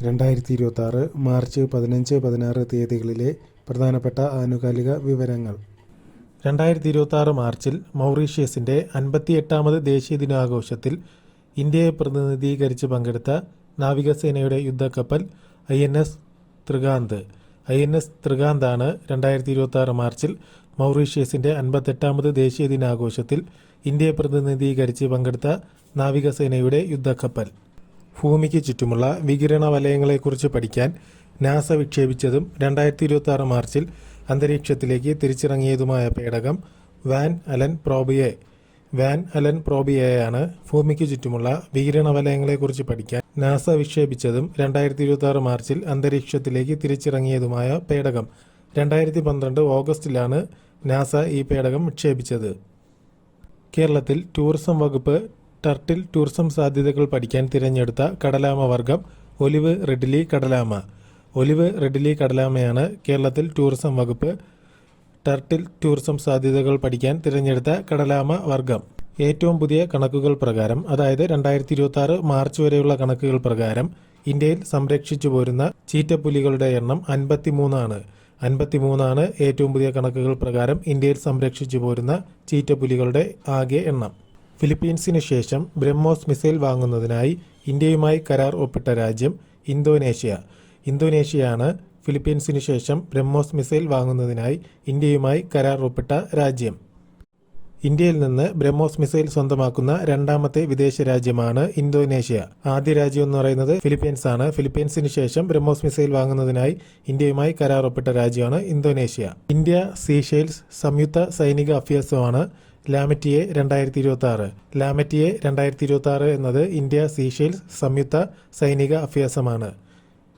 2026 March 15-16 തീയതികളിലെ പ്രധാനപ്പെട്ട ആനുകാലിക വിവരങ്ങൾ. 2026 മാർച്ചിൽ മൗറീഷ്യസിൻ്റെ 58ാമത് ദേശീയ ദിനാഘോഷത്തിൽ ഇന്ത്യയെ പ്രതിനിധീകരിച്ച് പങ്കെടുത്ത നാവികസേനയുടെ യുദ്ധക്കപ്പൽ INS ത്രികാന്ത്. INS ത്രികാന്താണ് 2026 മാർച്ചിൽ മൗറീഷ്യസിൻ്റെ 58ാമത് ദേശീയ ദിനാഘോഷത്തിൽ ഇന്ത്യയെ പ്രതിനിധീകരിച്ച് പങ്കെടുത്ത നാവികസേനയുടെ യുദ്ധക്കപ്പൽ. ഭൂമിക്ക് ചുറ്റുമുള്ള വികിരണ വലയങ്ങളെക്കുറിച്ച് പഠിക്കാൻ നാസ വിക്ഷേപിച്ചതും 2026 മാർച്ചിൽ അന്തരീക്ഷത്തിലേക്ക് തിരിച്ചിറങ്ങിയതുമായ പേടകം വാൻ അലൻ പ്രോബിയയാണ്. ഭൂമിക്ക് ചുറ്റുമുള്ള വികിരണ വലയങ്ങളെക്കുറിച്ച് പഠിക്കാൻ നാസ വിക്ഷേപിച്ചതും 2026 മാർച്ചിൽ അന്തരീക്ഷത്തിലേക്ക് തിരിച്ചിറങ്ങിയതുമായ പേടകം. 2012 ഓഗസ്റ്റിലാണ് നാസ ഈ പേടകം വിക്ഷേപിച്ചത്. കേരളത്തിൽ ടൂറിസം വകുപ്പ് ടർട്ടിൽ ടൂറിസം സാധ്യതകൾ പഠിക്കാൻ തിരഞ്ഞെടുത്ത കടലാമ വർഗം ഒലിവ് റെഡ്ലി കടലാമ. ഒലിവ് റെഡ്ലി കടലാമയാണ് കേരളത്തിൽ ടൂറിസം വകുപ്പ് ടർട്ടിൽ ടൂറിസം സാധ്യതകൾ പഠിക്കാൻ തിരഞ്ഞെടുത്ത കടലാമ വർഗം. ഏറ്റവും പുതിയ കണക്കുകൾ പ്രകാരം, അതായത് 2026 മാർച്ച് വരെയുള്ള കണക്കുകൾ പ്രകാരം ഇന്ത്യയിൽ സംരക്ഷിച്ചു പോരുന്ന ചീറ്റപ്പുലികളുടെ എണ്ണം 53 ആണ്. ഏറ്റവും പുതിയ കണക്കുകൾ പ്രകാരം ഇന്ത്യയിൽ സംരക്ഷിച്ചു പോരുന്ന ചീറ്റപ്പുലികളുടെ ആകെ എണ്ണം. ഫിലിപ്പീൻസിന് ശേഷം ബ്രഹ്മോസ് മിസൈൽ വാങ്ങുന്നതിനായി ഇന്ത്യയുമായി കരാർ ഒപ്പിട്ട രാജ്യം ഇന്തോനേഷ്യയാണ്. ഫിലിപ്പീൻസിന് ശേഷം ബ്രഹ്മോസ് മിസൈൽ വാങ്ങുന്നതിനായി ഇന്ത്യയുമായി കരാർ ഒപ്പിട്ട രാജ്യം. ഇന്ത്യയിൽ നിന്ന് ബ്രഹ്മോസ് മിസൈൽ സ്വന്തമാക്കുന്ന രണ്ടാമത്തെ വിദേശ രാജ്യമാണ് ഇന്തോനേഷ്യ. ആദ്യ രാജ്യം എന്ന് പറയുന്നത് ഫിലിപ്പീൻസ് ആണ്. ഫിലിപ്പീൻസിന് ശേഷം ബ്രഹ്മോസ് മിസൈൽ വാങ്ങുന്നതിനായി ഇന്ത്യയുമായി കരാർ ഒപ്പിട്ട രാജ്യമാണ് ഇന്തോനേഷ്യ. ഇന്ത്യ സീഷെൽസ് സംയുക്ത സൈനിക അഭ്യാസമാണ് ലാമറ്റിയെ 2026. ലാമറ്റിയെ 2026 എന്നത് ഇന്ത്യ സീഷെൽസ് സംയുക്ത സൈനിക അഭ്യാസമാണ്.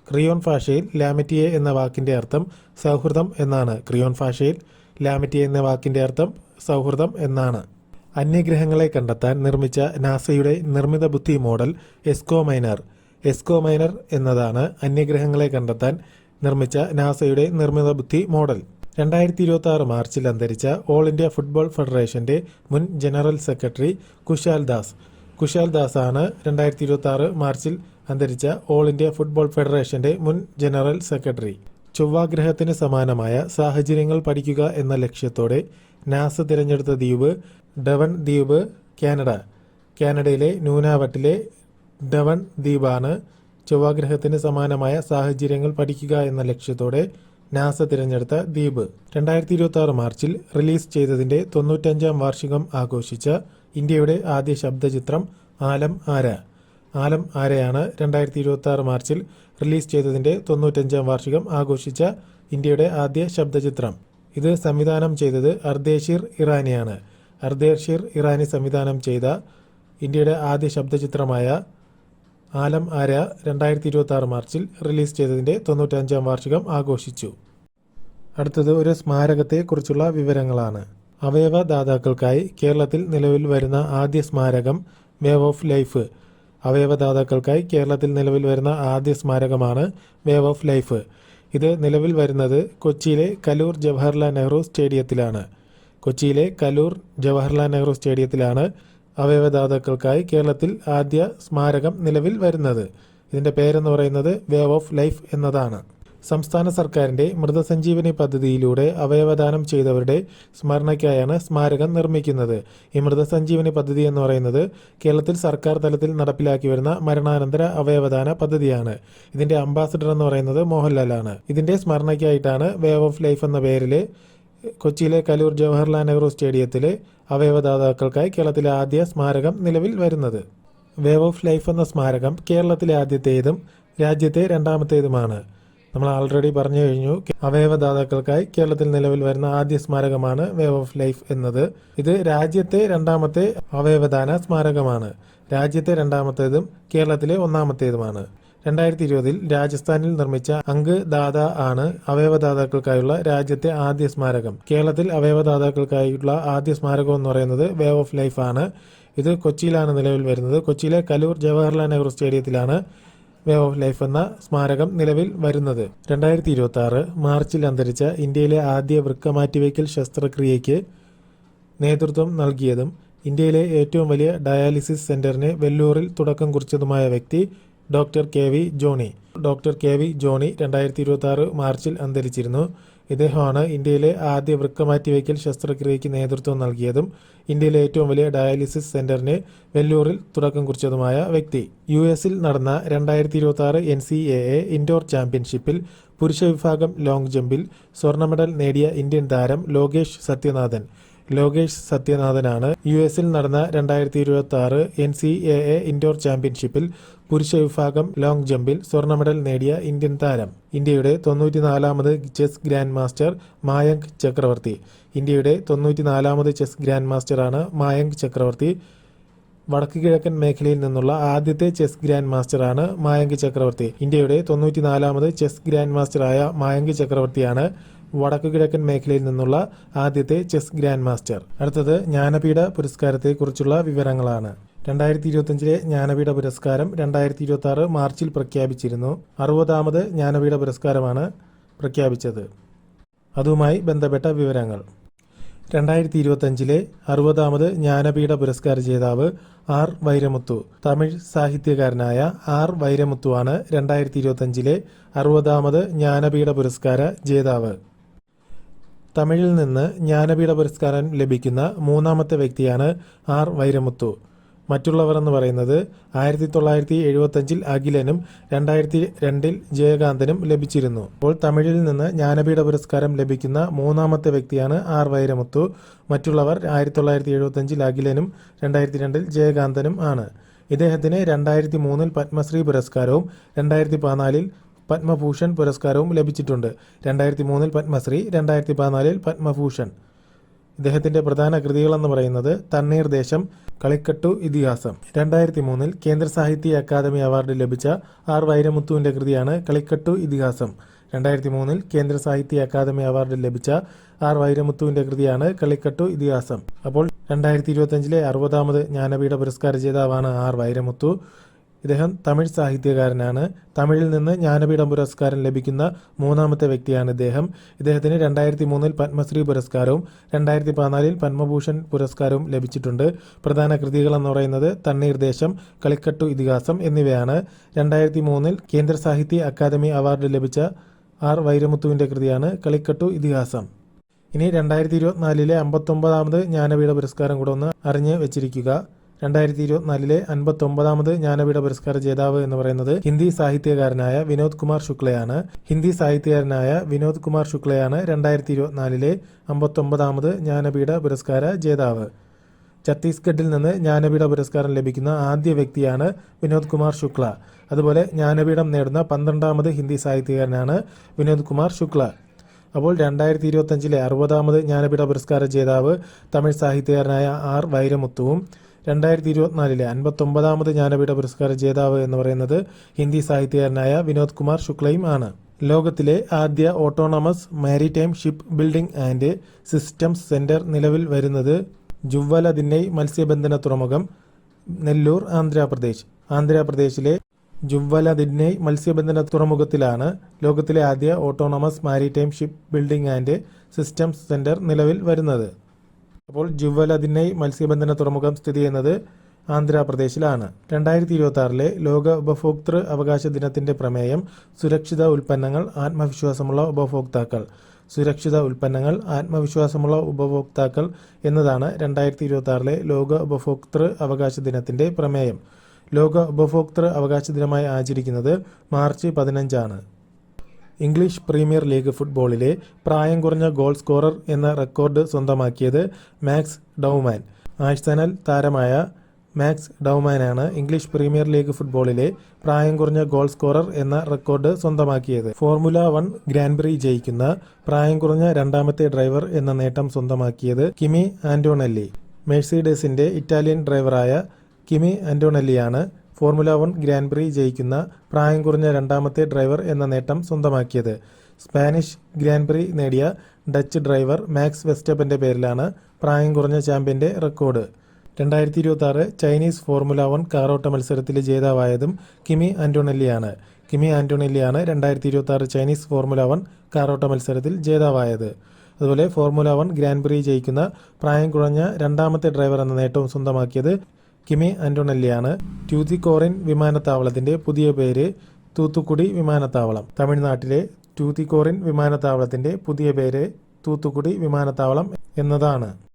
ക്രിയോൺ ഭാഷയിൽ ലാമറ്റിയെ എന്ന വാക്കിൻ്റെ അർത്ഥം സൗഹൃദം എന്നാണ്. ക്രിയോൺ ഭാഷയിൽ ലാമറ്റിയെ എന്ന വാക്കിൻ്റെ അർത്ഥം സൗഹൃദം എന്നാണ്. അന്യഗ്രഹങ്ങളെ കണ്ടെത്താൻ നിർമ്മിച്ച നാസയുടെ നിർമ്മിത ബുദ്ധി മോഡൽ എസ്കോമൈനർ എന്നതാണ് അന്യഗ്രഹങ്ങളെ കണ്ടെത്താൻ നിർമ്മിച്ച നാസയുടെ നിർമ്മിത ബുദ്ധി മോഡൽ. 2026 മാർച്ചിൽ അന്തരിച്ച ഓൾ ഇന്ത്യ ഫുട്ബോൾ ഫെഡറേഷൻ്റെ മുൻ ജനറൽ സെക്രട്ടറി കുശാൽ ദാസ് ആണ് 2026 മാർച്ചിൽ അന്തരിച്ച ഓൾ ഇന്ത്യ ഫുട്ബോൾ ഫെഡറേഷൻ്റെ മുൻ ജനറൽ സെക്രട്ടറി. ചൊവ്വാഗ്രഹത്തിന് സമാനമായ സാഹചര്യങ്ങൾ പഠിക്കുക എന്ന ലക്ഷ്യത്തോടെ നാസ തിരഞ്ഞെടുത്ത ദ്വീപ് ഡവൺ ദ്വീപ്, കാനഡയിലെ നൂനാവട്ടിലെ ഡവൺ ദ്വീപാണ് ചൊവ്വാഗ്രഹത്തിന് സമാനമായ സാഹചര്യങ്ങൾ പഠിക്കുക എന്ന ലക്ഷ്യത്തോടെ നാസ തിരഞ്ഞെടുത്ത ദ്വീപ്. 2026 മാർച്ചിൽ റിലീസ് ചെയ്തതിൻ്റെ 95ാം വാർഷികം ആഘോഷിച്ച ഇന്ത്യയുടെ ആദ്യ ശബ്ദചിത്രം ആലം ആരയാണ് 2026 മാർച്ചിൽ റിലീസ് ചെയ്തതിൻ്റെ 95ാം വാർഷികം ആഘോഷിച്ച ഇന്ത്യയുടെ ആദ്യ ശബ്ദചിത്രം. ഇത് സംവിധാനം ചെയ്തത് അർദേഷിർ ഇറാനിയാണ്. അർദേഷിർ ഇറാനി സംവിധാനം ചെയ്ത ഇന്ത്യയുടെ ആദ്യ ശബ്ദചിത്രമായ ആലം ആര 2026 മാർച്ചിൽ റിലീസ് ചെയ്തതിൻ്റെ 95ാം വാർഷികം ആഘോഷിച്ചു. അടുത്തത് ഒരു സ്മാരകത്തെക്കുറിച്ചുള്ള വിവരങ്ങളാണ്. അവയവദാതാക്കൾക്കായി കേരളത്തിൽ നിലവിൽ വരുന്ന ആദ്യ സ്മാരകം വേവ് ഓഫ് ലൈഫ്. അവയവദാതാക്കൾക്കായി കേരളത്തിൽ നിലവിൽ വരുന്ന ആദ്യ സ്മാരകമാണ് വേവ് ഓഫ് ലൈഫ്. ഇത് നിലവിൽ വരുന്നത് കൊച്ചിയിലെ കലൂർ ജവഹർലാൽ നെഹ്റു സ്റ്റേഡിയത്തിലാണ് അവയവദാതാക്കൾക്കായി കേരളത്തിൽ ആദ്യ സ്മാരകം നിലവിൽ വരുന്നത്. ഇതിൻ്റെ പേരെന്ന് പറയുന്നത് വേവ് ഓഫ് ലൈഫ് എന്നതാണ്. സംസ്ഥാന സർക്കാരിൻ്റെ മൃതസഞ്ജീവനി പദ്ധതിയിലൂടെ അവയവദാനം ചെയ്തവരുടെ സ്മരണയ്ക്കായാണ് സ്മാരകം നിർമ്മിക്കുന്നത്. ഈ മൃതസഞ്ജീവനി പദ്ധതി എന്ന് പറയുന്നത് കേരളത്തിൽ സർക്കാർ തലത്തിൽ നടപ്പിലാക്കി വരുന്ന മരണാനന്തര അവയവദാന പദ്ധതിയാണ്. ഇതിൻ്റെ അംബാസിഡർ എന്ന് പറയുന്നത് മോഹൻലാലാണ്. ഇതിൻ്റെ സ്മരണയ്ക്കായിട്ടാണ് വേവ് ഓഫ് ലൈഫ് എന്ന പേരിൽ കൊച്ചിയിലെ കലൂർ ജവഹർലാൽ നെഹ്റു സ്റ്റേഡിയത്തിൽ അവയവദാതാക്കൾക്കായി കേരളത്തിലെ ആദ്യ സ്മാരകം നിലവിൽ വരുന്നത്. വേവ് ഓഫ് ലൈഫ് എന്ന സ്മാരകം കേരളത്തിലെ ആദ്യത്തേതും രാജ്യത്തെ രണ്ടാമത്തേതുമാണ്. നമ്മൾ ആൾറെഡി പറഞ്ഞു കഴിഞ്ഞു, അവയവദാതാക്കൾക്കായി കേരളത്തിൽ നിലവിൽ വരുന്ന ആദ്യ സ്മാരകമാണ് വേവ് ഓഫ് ലൈഫ് എന്നത്. ഇത് രാജ്യത്തെ രണ്ടാമത്തെ അവയവദാന സ്മാരകമാണ്. രാജ്യത്തെ രണ്ടാമത്തേതും കേരളത്തിലെ ഒന്നാമത്തേതുമാണ്. 2020 രാജസ്ഥാനിൽ നിർമ്മിച്ച അങ്ക് ദാദ ആണ് അവയവദാതാക്കൾക്കായുള്ള രാജ്യത്തെ ആദ്യ സ്മാരകം. കേരളത്തിൽ അവയവദാതാക്കൾക്കായുള്ള ആദ്യ സ്മാരകം എന്ന് പറയുന്നത് വേവ് ഓഫ് ലൈഫ് ആണ്. ഇത് കൊച്ചിയിലാണ് നിലവിൽ വരുന്നത്. കൊച്ചിയിലെ കലൂർ ജവഹർലാൽ നെഹ്റു സ്റ്റേഡിയത്തിലാണ് വേവ് ഓഫ് ലൈഫ് എന്ന സ്മാരകം നിലവിൽ വരുന്നത്. 2026 മാർച്ചിൽ അന്തരിച്ച ഇന്ത്യയിലെ ആദ്യ വൃക്ക മാറ്റിവയ്ക്കൽ ശസ്ത്രക്രിയയ്ക്ക് നേതൃത്വം നൽകിയതും ഇന്ത്യയിലെ ഏറ്റവും വലിയ ഡയാലിസിസ് സെന്ററിന് വെല്ലൂരിൽ തുടക്കം കുറിച്ചതുമായ വ്യക്തി doctor K V Johny. Doctor K V. Johny 2026 മാർച്ചിൽ അന്തരിച്ചിരുന്നു. ഇദ്ദേഹമാണ് ഇന്ത്യയിലെ ആദ്യ വൃക്ക മാറ്റിവയ്ക്കൽ ശസ്ത്രക്രിയയ്ക്ക് നേതൃത്വം നൽകിയതും ഇന്ത്യയിലെ ഏറ്റവും വലിയ ഡയാലിസിസ് സെന്ററിന് വെല്ലൂരിൽ തുടക്കം കുറിച്ചതുമായ വ്യക്തി. യുഎസിൽ നടന്ന 2026 NCAA ഇൻഡോർ ചാമ്പ്യൻഷിപ്പിൽ പുരുഷ വിഭാഗം ലോങ് ജമ്പിൽ സ്വർണ്ണ മെഡൽ നേടിയ ഇന്ത്യൻ താരം ലോകേഷ് സത്യനാഥനാണ് യുഎസിൽ നടന്ന 2026 NCAA ഇൻഡോർ ചാമ്പ്യൻഷിപ്പിൽ പുരുഷ വിഭാഗം ലോങ് ജമ്പിൽ സ്വർണ്ണ മെഡൽ നേടിയ ഇന്ത്യൻ താരം. ഇന്ത്യയുടെ 94ാമത് ചെസ് ഗ്രാൻഡ് മാസ്റ്റർ മായങ്ക് ചക്രവർത്തി. ഇന്ത്യയുടെ 94ാമത് ചെസ് ഗ്രാൻഡ് മാസ്റ്ററാണ് മായങ്ക് ചക്രവർത്തി. വടക്ക് കിഴക്കൻ മേഖലയിൽ നിന്നുള്ള ആദ്യത്തെ ചെസ് ഗ്രാൻഡ് മാസ്റ്ററാണ് മായങ്ക് ചക്രവർത്തി. ഇന്ത്യയുടെ 94ാമത് ചെസ് ഗ്രാൻഡ് മാസ്റ്ററായ മായങ്ക് ചക്രവർത്തിയാണ് വടക്കു കിഴക്കൻ മേഖലയിൽ നിന്നുള്ള ആദ്യത്തെ ചെസ് ഗ്രാൻഡ് മാസ്റ്റർ. അടുത്തത് ജ്ഞാനപീഠ പുരസ്കാരത്തെക്കുറിച്ചുള്ള വിവരങ്ങളാണ്. 2025 ജ്ഞാനപീഠ പുരസ്കാരം 2026 മാർച്ചിൽ പ്രഖ്യാപിച്ചിരുന്നു. 60ാമത് ജ്ഞാനപീഠ പുരസ്കാരമാണ് പ്രഖ്യാപിച്ചത്. അതുമായി ബന്ധപ്പെട്ട വിവരങ്ങൾ. 2025 60ാമത് ജ്ഞാനപീഠ പുരസ്കാര ജേതാവ് ആർ വൈരമുത്തു. തമിഴ് സാഹിത്യകാരനായ ആർ വൈരമുത്തുവാണ് 2025 60ാമത് ജ്ഞാനപീഠ പുരസ്കാര ജേതാവ്. തമിഴിൽ നിന്ന് ജ്ഞാനപീഠ പുരസ്കാരം ലഭിക്കുന്ന മൂന്നാമത്തെ വ്യക്തിയാണ് ആർ വൈരമുത്തു. മറ്റുള്ളവർ എന്ന് പറയുന്നത് 1975 അഖിലനും 2002 ജയകാന്തനും ലഭിച്ചിരുന്നു. അപ്പോൾ തമിഴിൽ നിന്ന് ജ്ഞാനപീഠ പുരസ്കാരം ലഭിക്കുന്ന മൂന്നാമത്തെ വ്യക്തിയാണ് ആർ വൈരമുത്തു. മറ്റുള്ളവർ 1975 അഖിലനും 2002 ജയകാന്തനും ആണ്. ഇദ്ദേഹത്തിന് 2003 പത്മശ്രീ പുരസ്കാരവും 2014 പത്മഭൂഷൺ പുരസ്കാരവും ലഭിച്ചിട്ടുണ്ട്. 2003 പത്മശ്രീ, 2014 പത്മഭൂഷൺ. ഇദ്ദേഹത്തിന്റെ പ്രധാന കൃതികളെന്ന് പറയുന്നത് തണ്ണീർദേശം, കളിക്കട്ടു ഇതിഹാസം. 2003 കേന്ദ്ര സാഹിത്യ അക്കാദമി അവാർഡ് ലഭിച്ച ആർ വൈരമുത്തുവിന്റെ കൃതിയാണ് കളിക്കട്ടു ഇതിഹാസം. 2003 കേന്ദ്ര സാഹിത്യ അക്കാദമി അവാർഡ് ലഭിച്ച ആർ വൈരമുത്തുവിന്റെ കൃതിയാണ് കളിക്കട്ടു ഇതിഹാസം. അപ്പോൾ 2025 60ാമത് ജ്ഞാനപീഠ പുരസ്കാര ജേതാവാണ് ആർ വൈരമുത്തു. ഇദ്ദേഹം തമിഴ് സാഹിത്യകാരനാണ്. തമിഴിൽ നിന്ന് ജ്ഞാനപീഠ പുരസ്കാരം ലഭിക്കുന്ന മൂന്നാമത്തെ വ്യക്തിയാണ് ഇദ്ദേഹം. ഇദ്ദേഹത്തിന് 2003 പത്മശ്രീ പുരസ്കാരവും 2014 പത്മഭൂഷൺ പുരസ്കാരവും ലഭിച്ചിട്ടുണ്ട്. പ്രധാന കൃതികൾ എന്ന് പറയുന്നത് തണ്ണീർദേശം, കളിക്കട്ടു ഇതിഹാസം എന്നിവയാണ്. 2003 കേന്ദ്ര സാഹിത്യ അക്കാദമി അവാർഡ് ലഭിച്ച ആർ വൈരമുത്തുവിന്റെ കൃതിയാണ് കളിക്കട്ടു ഇതിഹാസം. ഇനി 2024 59ാമത് ജ്ഞാനപീഠ പുരസ്കാരം കൂടെ ഒന്ന് അറിഞ്ഞ് വെച്ചിരിക്കുക. 2024 59ാമത് ജ്ഞാനപീഠ പുരസ്കാര ജേതാവ് എന്ന് പറയുന്നത് ഹിന്ദി സാഹിത്യകാരനായ വിനോദ് കുമാർ ശുക്ലയാണ്. 2024 59ാമത് ജ്ഞാനപീഠ പുരസ്കാര ജേതാവ്. ഛത്തീസ്ഗഡിൽ നിന്ന് ജ്ഞാനപീഠ പുരസ്കാരം ലഭിക്കുന്ന ആദ്യ വ്യക്തിയാണ് വിനോദ് കുമാർ ശുക്ല. അതുപോലെ ജ്ഞാനപീഠം നേടുന്ന 12ാമത് ഹിന്ദി സാഹിത്യകാരനാണ് വിനോദ് കുമാർ ശുക്ല. അപ്പോൾ 2025 60ാമത് ജ്ഞാനപീഠ പുരസ്കാര ജേതാവ് തമിഴ് സാഹിത്യകാരനായ ആർ വൈരമുത്തുവും 2024 59ാമത് ജ്ഞാനപീഠ പുരസ്കാര ജേതാവ് എന്ന് പറയുന്നത് ഹിന്ദി സാഹിത്യകാരനായ വിനോദ് കുമാർ ശുക്ലയും ആണ്. ലോകത്തിലെ ആദ്യ autonomous maritime ship building and systems centre നിലവിൽ വരുന്നത് ജുവ്വലദിന്നൈ മത്സ്യബന്ധന തുറമുഖം, നെല്ലൂർ, ആന്ധ്രാപ്രദേശ്. ആന്ധ്രാപ്രദേശിലെ ജുവ്വലദിന്നൈ മത്സ്യബന്ധന തുറമുഖത്തിലാണ് ലോകത്തിലെ ആദ്യ autonomous maritime ship building and systems centre നിലവിൽ വരുന്നത്. അപ്പോൾ ജുവ്വലദിന്നൈ മത്സ്യബന്ധന തുറമുഖം സ്ഥിതി ചെയ്യുന്നത് ആന്ധ്രാപ്രദേശിലാണ്. 2026 ലോക ഉപഭോക്തൃ അവകാശ ദിനത്തിന്റെ പ്രമേയം സുരക്ഷിത ഉൽപ്പന്നങ്ങൾ, ആത്മവിശ്വാസമുള്ള ഉപഭോക്താക്കൾ. സുരക്ഷിത ഉൽപ്പന്നങ്ങൾ, ആത്മവിശ്വാസമുള്ള ഉപഭോക്താക്കൾ എന്നതാണ് 2026 ലോക ഉപഭോക്തൃ അവകാശ ദിനത്തിന്റെ പ്രമേയം. ലോക ഉപഭോക്തൃ അവകാശ ദിനമായി ആചരിക്കുന്നത് മാർച്ച് 15 ഇംഗ്ലീഷ് പ്രീമിയർ ലീഗ് ഫുട്ബോളിലെ പ്രായം കുറഞ്ഞ ഗോൾ സ്കോറർ എന്ന റെക്കോർഡ് സ്വന്തമാക്കിയത് മാക്സ് ഡൗമാൻ. ആഴ്സണൽ താരമായ മാക്സ് ഡൗമാനാണ് ഇംഗ്ലീഷ് പ്രീമിയർ ലീഗ് ഫുട്ബോളിലെ പ്രായം കുറഞ്ഞ ഗോൾ സ്കോറർ എന്ന റെക്കോർഡ് സ്വന്തമാക്കിയത്. ഫോർമുല 1 ഗ്രാൻഡ് പ്രി ജയിക്കുന്ന പ്രായം കുറഞ്ഞ രണ്ടാമത്തെ ഡ്രൈവർ എന്ന നേട്ടം സ്വന്തമാക്കിയത് കിമി ആന്റോണല്ലി. മെഴ്സിഡസിന്റെ ഇറ്റാലിയൻ ഡ്രൈവറായ കിമി ആന്റോണല്ലിയാണ് ഫോർമുല 1 ഗ്രാൻഡ് പ്രി ജയിക്കുന്ന പ്രായം കുറഞ്ഞ രണ്ടാമത്തെ ഡ്രൈവർ എന്ന നേട്ടം സ്വന്തമാക്കിയത്. സ്പാനിഷ് ഗ്രാൻഡ് പ്രി നേടിയ ഡച്ച് ഡ്രൈവർ മാക്സ് വെസ്റ്റപ്പന്റെ പേരിലാണ് പ്രായം കുറഞ്ഞ ചാമ്പ്യന്റെ റെക്കോർഡ്. 2026 ചൈനീസ് ഫോർമുല 1 കാറോട്ട മത്സരത്തിൽ ജേതാവായതും കിമി ആന്റോണല്ലിയാണ്. കിമി ആന്റോണല്ലിയാണ് 2026 ചൈനീസ് ഫോർമുല 1 കാറോട്ട മത്സരത്തിൽ ജേതാവായത്. അതുപോലെ ഫോർമുല 1 ഗ്രാൻഡ് പ്രി ജയിക്കുന്ന പ്രായം കുറഞ്ഞ രണ്ടാമത്തെ ഡ്രൈവർ എന്ന നേട്ടവും സ്വന്തമാക്കിയത് കിമി ആന്റോണല്ലിയാണ്. ട്യൂതികോറിൻ വിമാനത്താവളത്തിന്റെ പുതിയ പേര് തൂത്തുക്കുടി വിമാനത്താവളം. തമിഴ്നാട്ടിലെ ട്യൂത്തിക്കോറിൻ വിമാനത്താവളത്തിന്റെ പുതിയ പേര് തൂത്തുക്കുടി വിമാനത്താവളം എന്നതാണ്.